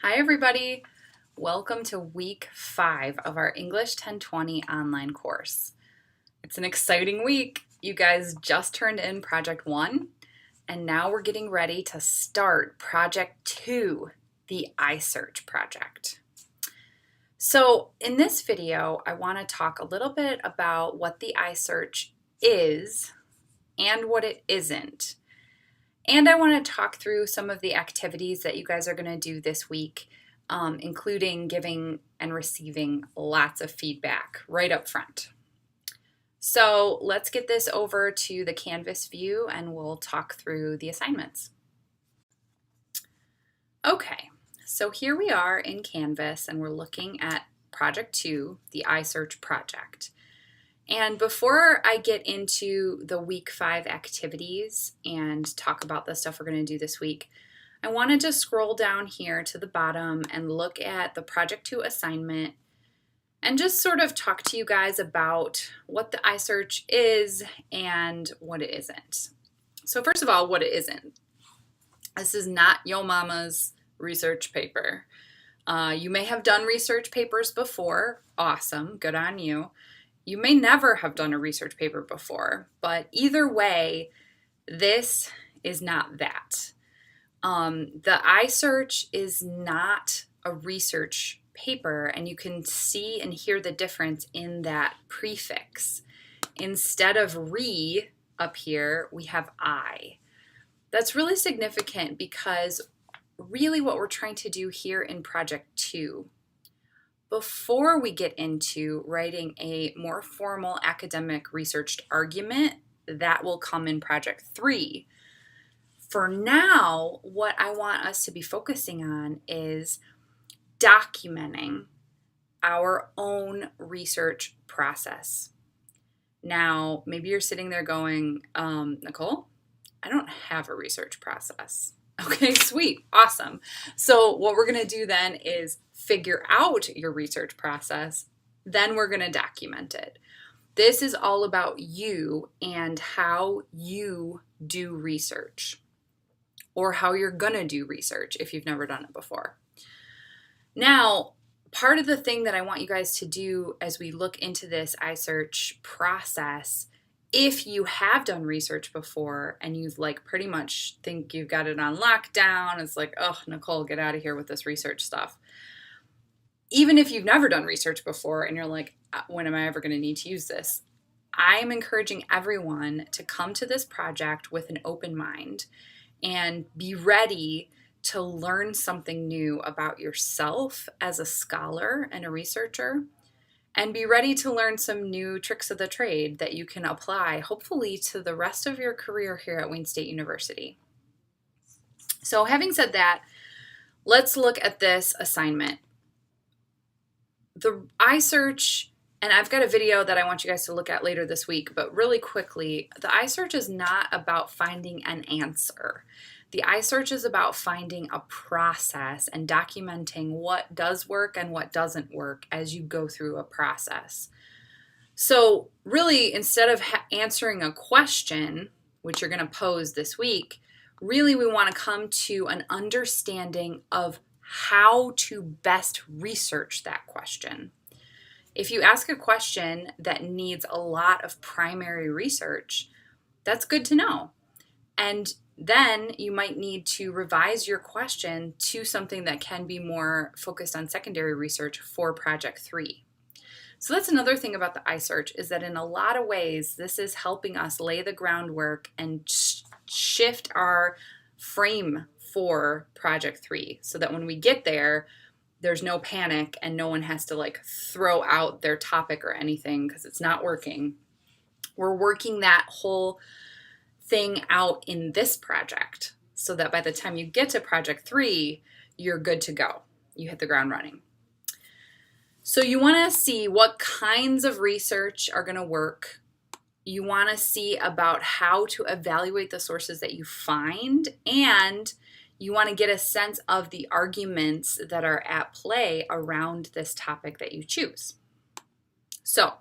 Hi, everybody. Welcome to week 5 of our English 1020 online course. It's an exciting week. You guys just turned in Project 1, and now we're getting ready to start Project 2, the iSearch project. So in this video, I want to talk a little bit about what the iSearch is and what it isn't. And I want to talk through some of the activities that you guys are going to do this week, including giving and receiving lots of feedback right up front. So let's get this over to the Canvas view and we'll talk through the assignments. Okay, so here we are in Canvas and we're looking at Project 2, the iSearch project. And before I get into the week 5 activities and talk about the stuff we're going to do this week, I wanted to scroll down here to the bottom and look at the Project 2 assignment and just sort of talk to you guys about what the iSearch is and what it isn't. So first of all, what it isn't. This is not yo mama's research paper. You may have done research papers before. Awesome, good on you. You may never have done a research paper before, but either way, this is not that. The iSearch is not a research paper, and you can see and hear the difference in that prefix. Instead of re up here, we have I. That's really significant because really what we're trying to do here in Project 2, before we get into writing a more formal academic researched argument, that will come in Project 3. For now, what I want us to be focusing on is documenting our own research process. Now, maybe you're sitting there going, Nicole, I don't have a research process. Okay, sweet, awesome. So what we're going to do then is figure out your research process, then we're going to document it. This is all about you and how you do research, or how you're going to do research if you've never done it before. Now, part of the thing that I want you guys to do as we look into this iSearch process, if you have done research before and you pretty much think you've got it on lockdown, it's like, oh, Nicole, get out of here with this research stuff. Even if you've never done research before and you're like, when am I ever going to need to use this? I am encouraging everyone to come to this project with an open mind and be ready to learn something new about yourself as a scholar and a researcher, and be ready to learn some new tricks of the trade that you can apply, hopefully, to the rest of your career here at Wayne State University. So having said that, let's look at this assignment. The iSearch, and I've got a video that I want you guys to look at later this week, but really quickly, the iSearch is not about finding an answer. The iSearch is about finding a process and documenting what does work and what doesn't work as you go through a process. So really, instead of answering a question, which you're going to pose this week, really we want to come to an understanding of how to best research that question. If you ask a question that needs a lot of primary research, that's good to know. And then you might need to revise your question to something that can be more focused on secondary research for Project 3. So that's another thing about the iSearch, is that in a lot of ways, this is helping us lay the groundwork and shift our frame for Project 3 so that when we get there, there's no panic and no one has to throw out their topic or anything because it's not working. We're working that whole thing out in this project so that by the time you get to Project 3, you're good to go. You hit the ground running. So you want to see what kinds of research are going to work. You want to see about how to evaluate the sources that you find, and you want to get a sense of the arguments that are at play around this topic that you choose. So,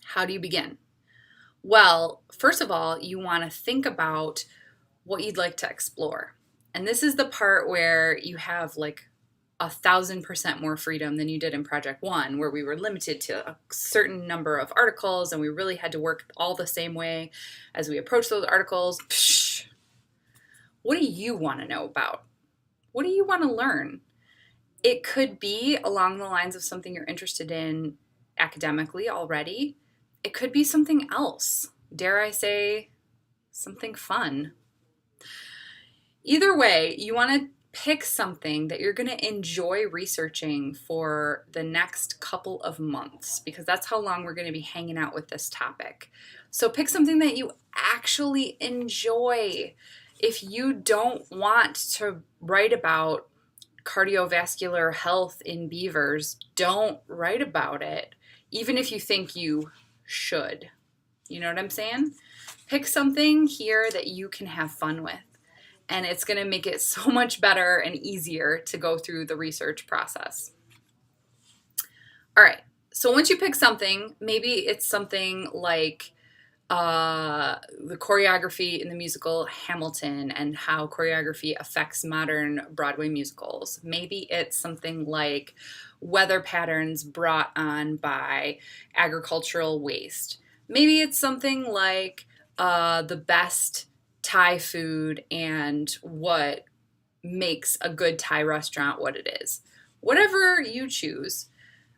how do you begin? Well, first of all, you want to think about what you'd like to explore. And this is the part where you have 1,000% more freedom than you did in Project 1, where we were limited to a certain number of articles and we really had to work all the same way as we approach those articles. Psh, what do you want to know about? What do you want to learn? It could be along the lines of something you're interested in academically already. It could be something else. Dare I say, something fun. Either way, you want to pick something that you're going to enjoy researching for the next couple of months, because that's how long we're going to be hanging out with this topic. So pick something that you actually enjoy. If you don't want to write about cardiovascular health in beavers, don't write about it, even if you think you should. You know what I'm saying? Pick something here that you can have fun with, and it's going to make it so much better and easier to go through the research process. All right, so once you pick something, maybe it's something like the choreography in the musical Hamilton and how choreography affects modern Broadway musicals. Maybe it's something like weather patterns brought on by agricultural waste. Maybe it's something like the best Thai food and what makes a good Thai restaurant what it is. Whatever you choose,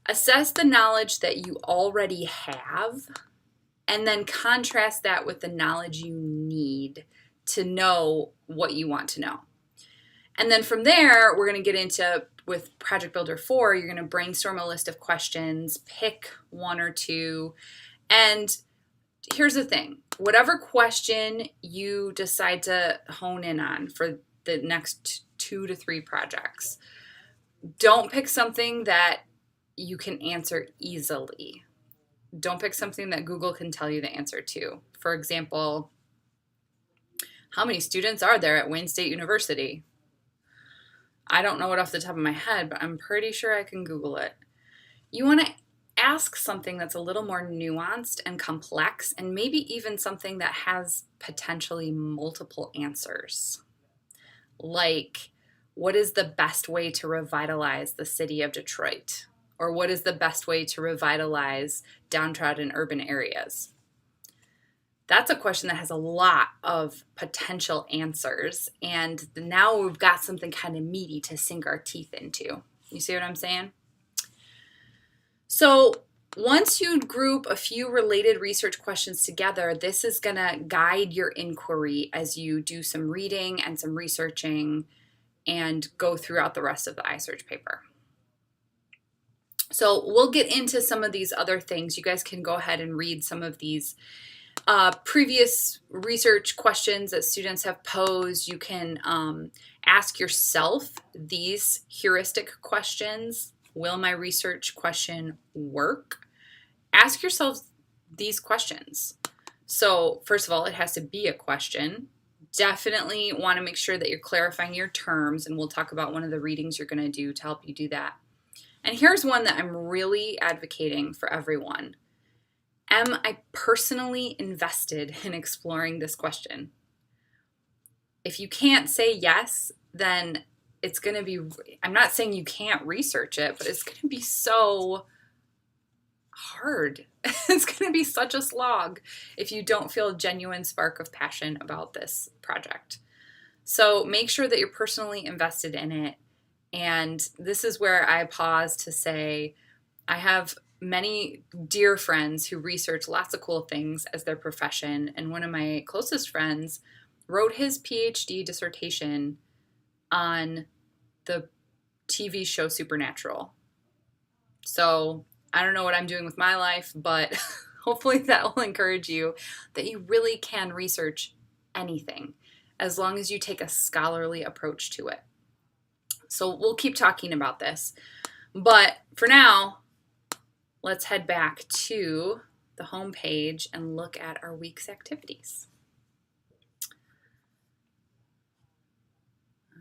assess the knowledge that you already have, and then contrast that with the knowledge you need to know what you want to know. And then from there, we're going to get into, with Project Builder 4, you're going to brainstorm a list of questions, pick one or two. And here's the thing. Whatever question you decide to hone in on for the next 2 to 3 projects, don't pick something that you can answer easily. Don't pick something that Google can tell you the answer to. For example, how many students are there at Wayne State University? I don't know it off the top of my head, but I'm pretty sure I can Google it. You want to ask something that's a little more nuanced and complex, and maybe even something that has potentially multiple answers. Like, what is the best way to revitalize the city of Detroit? Or what is the best way to revitalize downtrodden urban areas? That's a question that has a lot of potential answers. And now we've got something kind of meaty to sink our teeth into. You see what I'm saying? So once you group a few related research questions together, this is going to guide your inquiry as you do some reading and some researching and go throughout the rest of the iSearch paper. So we'll get into some of these other things. You guys can go ahead and read some of these previous research questions that students have posed. You can ask yourself these heuristic questions. Will my research question work? Ask yourself these questions. So first of all, it has to be a question. Definitely want to make sure that you're clarifying your terms, and we'll talk about one of the readings you're going to do to help you do that. And here's one that I'm really advocating for everyone. Am I personally invested in exploring this question? If you can't say yes, then it's going to be, I'm not saying you can't research it, but it's going to be so hard. It's going to be such a slog if you don't feel a genuine spark of passion about this project. So make sure that you're personally invested in it. And this is where I pause to say, I have many dear friends who research lots of cool things as their profession. And one of my closest friends wrote his PhD dissertation on the TV show Supernatural. So I don't know what I'm doing with my life, but hopefully that will encourage you that you really can research anything as long as you take a scholarly approach to it. So we'll keep talking about this. But for now, let's head back to the home page and look at our week's activities.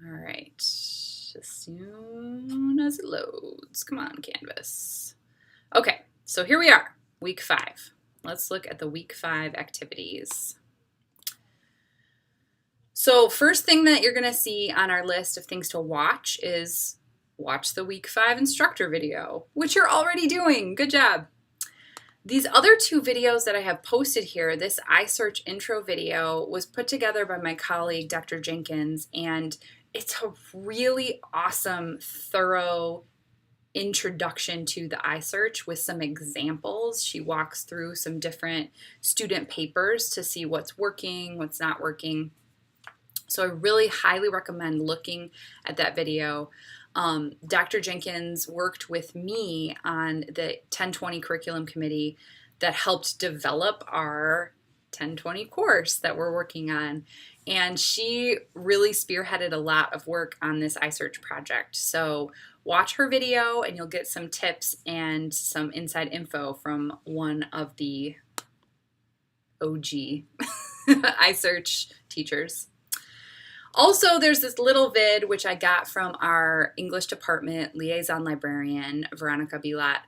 All right, as soon as it loads. Come on, Canvas. Okay, so here we are, week 5. Let's look at the week 5 activities. So first thing that you're going to see on our list of things to watch is watch the week 5 instructor video, which you're already doing. Good job. These other 2 videos that I have posted here, this iSearch intro video was put together by my colleague, Dr. Jenkins, and it's a really awesome, thorough introduction to the iSearch with some examples. She walks through some different student papers to see what's working, what's not working. So I really highly recommend looking at that video. Dr. Jenkins worked with me on the 1020 curriculum committee that helped develop our 1020 course that we're working on. And she really spearheaded a lot of work on this iSearch project. So watch her video and you'll get some tips and some inside info from one of the OG iSearch teachers. Also, there's this little vid which I got from our English department liaison librarian, Veronica Bilat.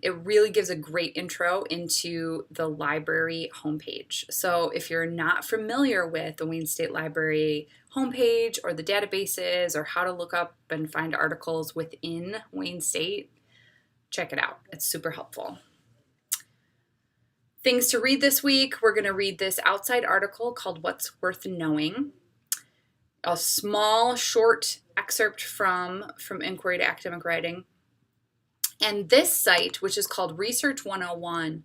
It really gives a great intro into the library homepage. So if you're not familiar with the Wayne State Library homepage or the databases or how to look up and find articles within Wayne State, check it out. It's super helpful. Things to read this week. We're going to read this outside article called What's Worth Knowing. A small, short excerpt from Inquiry to Academic Writing. And this site, which is called Research 101,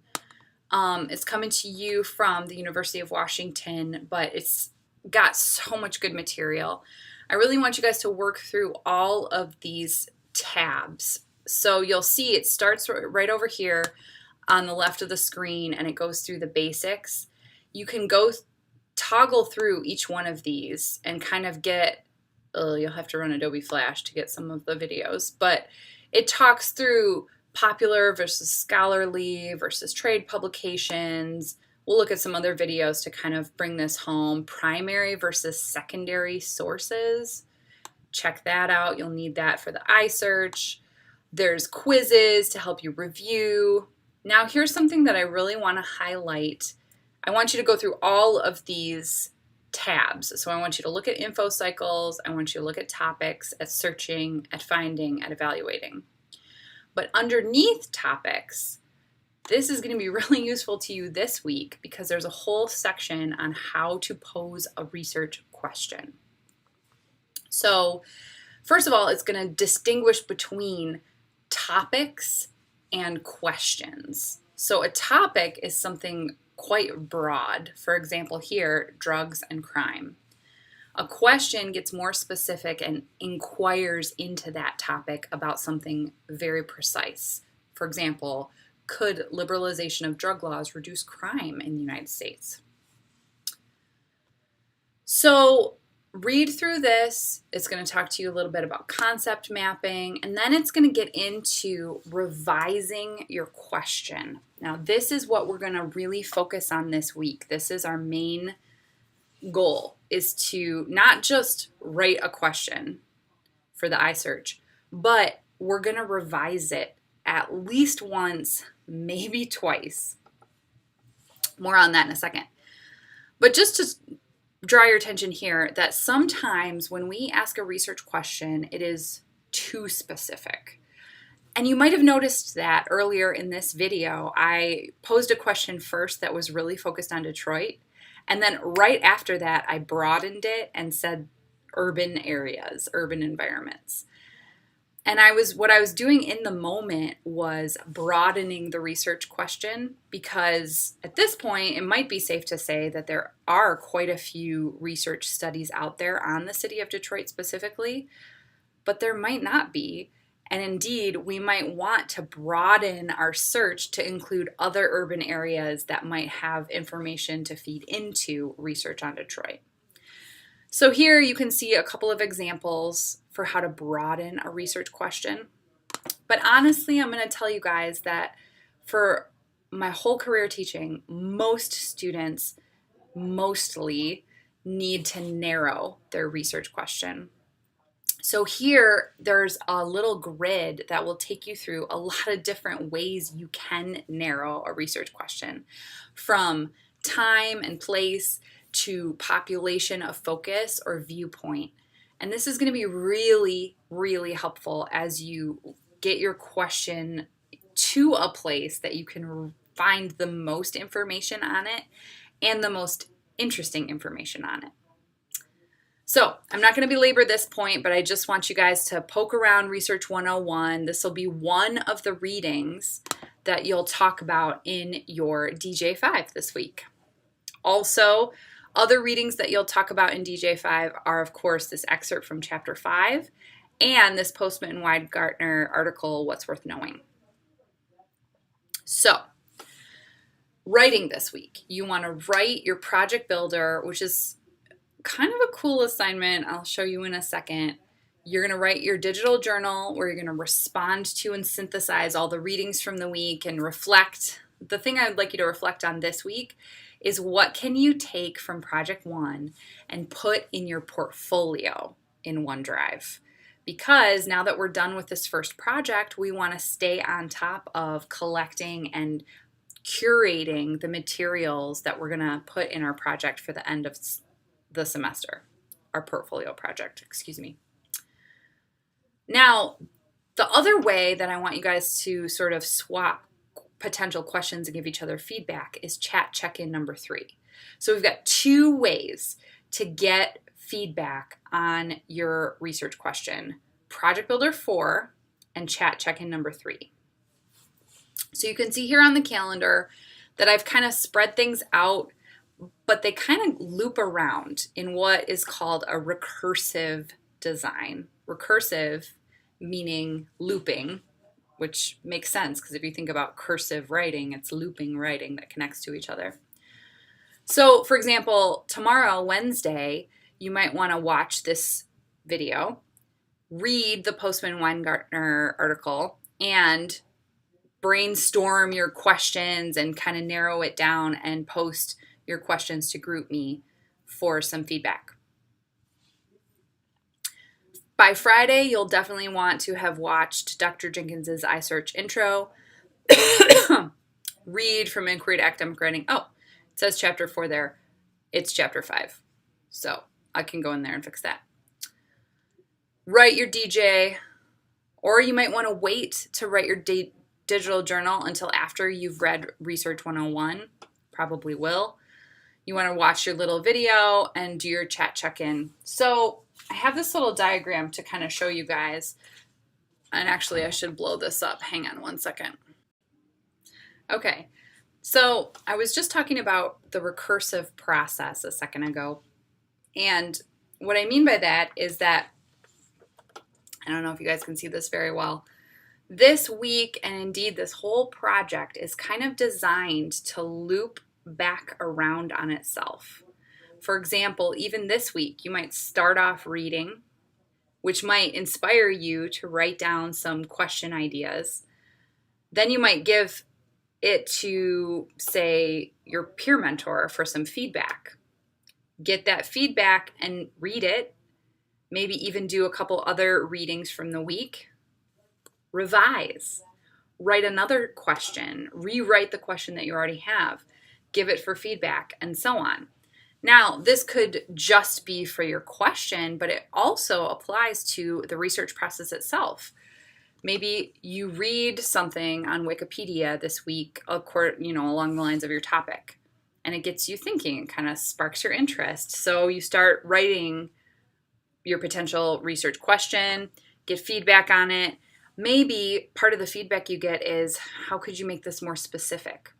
is coming to you from the University of Washington, but it's got so much good material. I really want you guys to work through all of these tabs. So you'll see it starts right over here on the left of the screen, and it goes through the basics. You can go toggle through each one of these and kind of get, you'll have to run Adobe Flash to get some of the videos, but it talks through popular versus scholarly versus trade publications. We'll look at some other videos to kind of bring this home. Primary versus secondary sources. Check that out. You'll need that for the iSearch. There's quizzes to help you review. Now here's something that I really want to highlight. I want you to go through all of these tabs. So I want you to look at info cycles. I want you to look at topics, at searching, at finding, at evaluating. But underneath topics, this is going to be really useful to you this week because there's a whole section on how to pose a research question. So first of all, it's going to distinguish between topics and questions. So a topic is something quite broad. For example, here, drugs and crime. A question gets more specific and inquires into that topic about something very precise. For example, could liberalization of drug laws reduce crime in the United States? So read through this. It's going to talk to you a little bit about concept mapping, and then it's going to get into revising your question. Now, this is what we're going to really focus on this week. This is our main goal, is to not just write a question for the iSearch, but we're going to revise it at least once, maybe twice. More on that in a second. But just to draw your attention here that sometimes when we ask a research question, it is too specific. And you might have noticed that earlier in this video, I posed a question first that was really focused on Detroit. And then right after that, I broadened it and said urban areas, urban environments. And what I was doing in the moment was broadening the research question because at this point, it might be safe to say that there are quite a few research studies out there on the city of Detroit specifically, but there might not be. And indeed, we might want to broaden our search to include other urban areas that might have information to feed into research on Detroit. So here you can see a couple of examples for how to broaden a research question. But honestly, I'm going to tell you guys that for my whole career teaching, most students mostly need to narrow their research question. So here, there's a little grid that will take you through a lot of different ways you can narrow a research question, from time and place to population of focus or viewpoint. And this is going to be really, really helpful as you get your question to a place that you can find the most information on it and the most interesting information on it. So I'm not going to belabor this point, but I just want you guys to poke around Research 101. This will be one of the readings that you'll talk about in your DJ5 this week. Also, other readings that you'll talk about in DJ5 are, of course, this excerpt from Chapter 5 and this Postman and Weingartner article, What's Worth Knowing. So, writing this week. You want to write your project builder, which is kind of a cool assignment. I'll show you in a second. You're going to write your digital journal where you're going to respond to and synthesize all the readings from the week and reflect. The thing I would like you to reflect on this week is what can you take from Project 1 and put in your portfolio in OneDrive? Because now that we're done with this first project, we want to stay on top of collecting and curating the materials that we're going to put in our project for the end of the semester, our portfolio project, excuse me. Now, the other way that I want you guys to sort of swap potential questions and give each other feedback is chat check-in number 3. So we've got 2 ways to get feedback on your research question: Project Builder 4 and chat check-in number 3. So you can see here on the calendar that I've kind of spread things out, but they kind of loop around in what is called a recursive design. Recursive meaning looping, which makes sense because if you think about cursive writing, it's looping writing that connects to each other. So, for example, tomorrow, Wednesday, you might want to watch this video, read the Postman Weingartner article, and brainstorm your questions and kind of narrow it down and post your questions to GroupMe for some feedback. By Friday, you'll definitely want to have watched Dr. Jenkins's iSearch intro, read From Inquiry to Academic Writing. Oh, it says Chapter 4 there. It's Chapter 5. So I can go in there and fix that. Write your DJ, or you might want to wait to write your digital journal until after you've read Research 101. Probably will. You want to watch your little video and do your chat check-in. So I have this little diagram to kind of show you guys. And actually, I should blow this up. Hang on one second. Okay, so I was just talking about the recursive process a second ago. And what I mean by that is that, I don't know if you guys can see this very well, this week and indeed this whole project is kind of designed to loop back around on itself. For example, even this week, you might start off reading, which might inspire you to write down some question ideas. Then you might give it to, say, your peer mentor for some feedback. Get that feedback and read it. Maybe even do a couple other readings from the week. Revise. Write another question. Rewrite the question that you already have. Give it for feedback, and so on. Now, this could just be for your question, but it also applies to the research process itself. Maybe you read something on Wikipedia this week, along the lines of your topic, and it gets you thinking. It kind of sparks your interest. So you start writing your potential research question, get feedback on it. Maybe part of the feedback you get is, how could you make this more specific?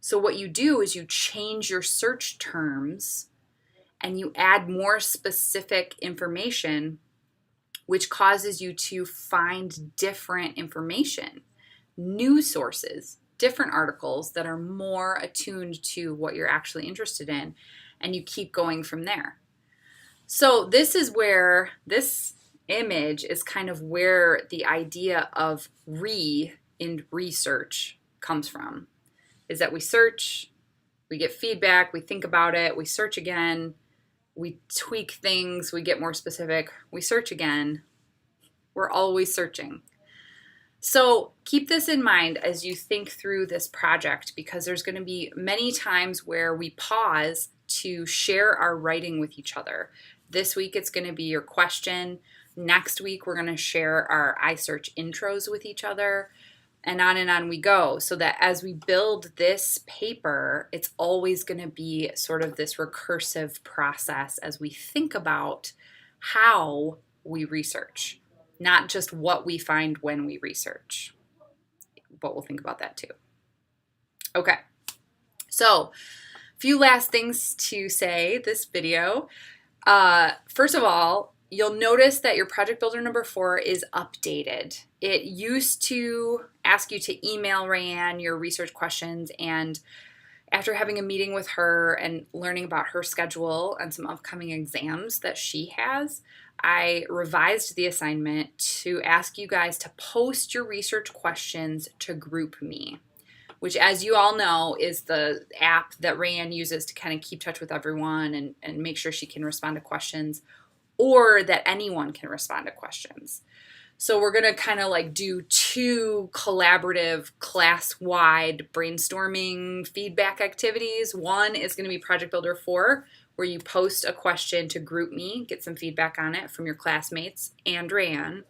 So what you do is you change your search terms and you add more specific information, which causes you to find different information, new sources, different articles that are more attuned to what you're actually interested in, and you keep going from there. So this is where this image is kind of where the idea of in research comes from. Is that we search, we get feedback, we think about it, we search again, we tweak things, we get more specific, we search again. We're always searching. So keep this in mind as you think through this project, because there's going to be many times where we pause to share our writing with each other. This week it's going to be your question. Next week we're going to share our iSearch intros with each other, and on we go, so that as we build this paper, it's always going to be sort of this recursive process as we think about how we research, not just what we find when we research, but we'll think about that too. Okay, so a few last things to say this video. First of all, you'll notice that your project builder number 4 is updated. It used to ask you to email Rayanne your research questions, and after having a meeting with her and learning about her schedule and some upcoming exams that she has, I revised the assignment to ask you guys to post your research questions to GroupMe, which, as you all know, is the app that Rayanne uses to kind of keep touch with everyone and make sure she can respond to questions, or that anyone can respond to questions. So we're going to kind of like do 2 collaborative class-wide brainstorming feedback activities. One is going to be Project Builder 4, where you post a question to GroupMe, get some feedback on it from your classmates and Rayanne.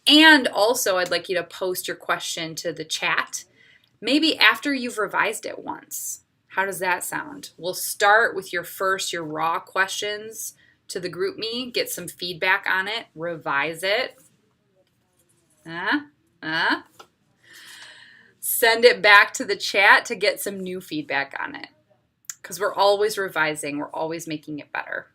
And also, I'd like you to post your question to the chat, maybe after you've revised it once. How does that sound? We'll start with your raw questions to the GroupMe, get some feedback on it, revise it. Send it back to the chat to get some new feedback on it, because we're always revising, we're always making it better.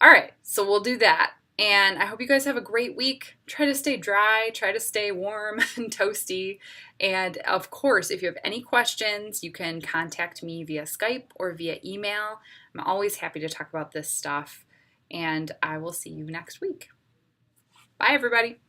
All right, so we'll do that. And I hope you guys have a great week. Try to stay dry, try to stay warm and toasty. And of course, if you have any questions, you can contact me via Skype or via email. I'm always happy to talk about this stuff. And I will see you next week. Bye, everybody.